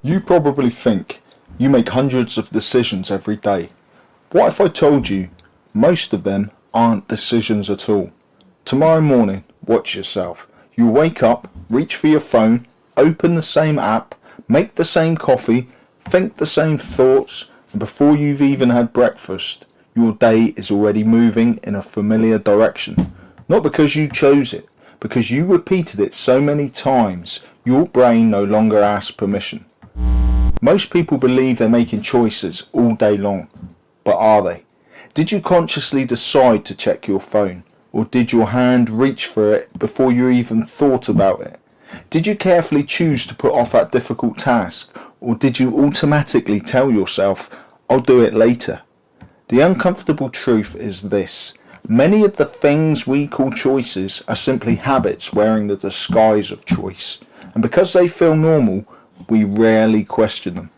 You probably think you make hundreds of decisions every day. What if I told you most of them aren't decisions at all? Tomorrow morning, watch yourself. You wake up, reach for your phone, open the same app, make the same coffee, think the same thoughts, and before you've even had breakfast, your day is already moving in a familiar direction. Not because you chose it, because you repeated it so many times, your brain no longer asks permission. Most people believe they're making choices all day long, but are they? Did you consciously decide to check your phone, or did your hand reach for it before you even thought about it? Did you carefully choose to put off that difficult task, or did you automatically tell yourself, I'll do it later? The uncomfortable truth is this. Many of the things we call choices are simply habits wearing the disguise of choice, and because they feel normal, we rarely question them.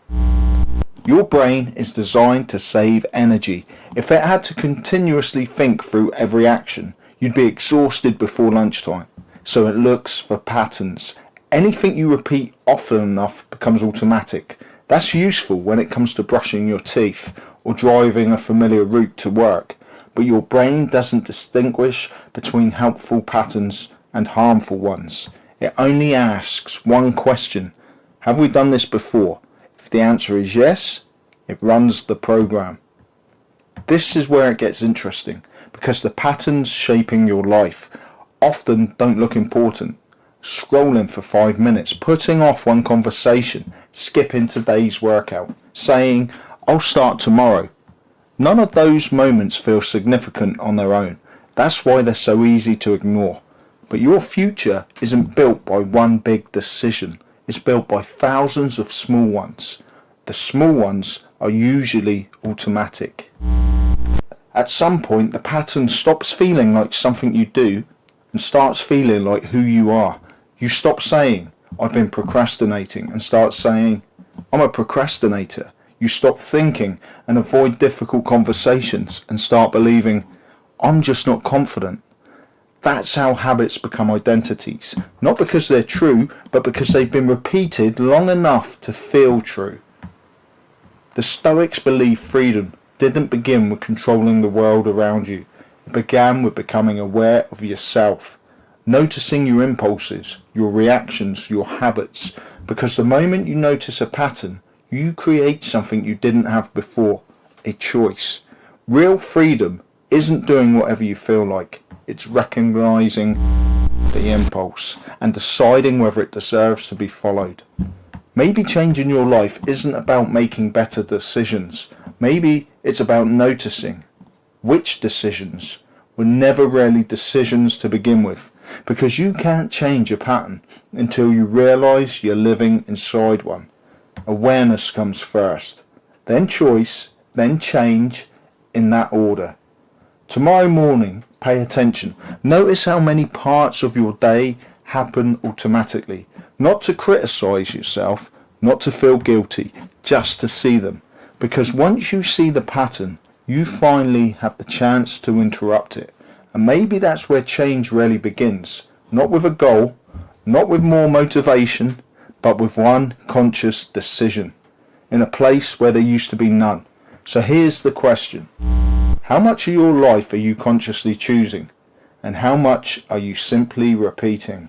Your brain is designed to save energy. If it had to continuously think through every action, you'd be exhausted before lunchtime. So it looks for patterns. Anything you repeat often enough becomes automatic. That's useful when it comes to brushing your teeth or driving a familiar route to work. But your brain doesn't distinguish between helpful patterns and harmful ones. It only asks one question. Have we done this before? If the answer is yes, it runs the program. This is where it gets interesting, because the patterns shaping your life often don't look important. Scrolling for 5 minutes, putting off one conversation, skipping today's workout, saying, I'll start tomorrow. None of those moments feel significant on their own. That's why they're so easy to ignore. But your future isn't built by one big decision. It's built by thousands of small ones. The small ones are usually automatic. At some point, the pattern stops feeling like something you do and starts feeling like who you are. You stop saying, I've been procrastinating, and start saying, I'm a procrastinator. You stop thinking and avoid difficult conversations and start believing, I'm just not confident. That's how habits become identities, not because they're true, but because they've been repeated long enough to feel true. The Stoics believed freedom didn't begin with controlling the world around you. It began with becoming aware of yourself, noticing your impulses, your reactions, your habits, because the moment you notice a pattern, you create something you didn't have before, a choice. Real freedom isn't doing whatever you feel like. It's recognizing the impulse and deciding whether it deserves to be followed. Maybe changing your life isn't about making better decisions. Maybe it's about noticing which decisions were never really decisions to begin with, because you can't change a pattern until you realize you're living inside one. Awareness comes first, then choice, then change, in that order. Tomorrow morning, pay attention. Notice how many parts of your day happen automatically. Not to criticize yourself, not to feel guilty, just to see them. Because once you see the pattern, you finally have the chance to interrupt it. And maybe that's where change really begins. Not with a goal, not with more motivation, but with one conscious decision. In a place where there used to be none. So here's the question. How much of your life are you consciously choosing? And how much are you simply repeating?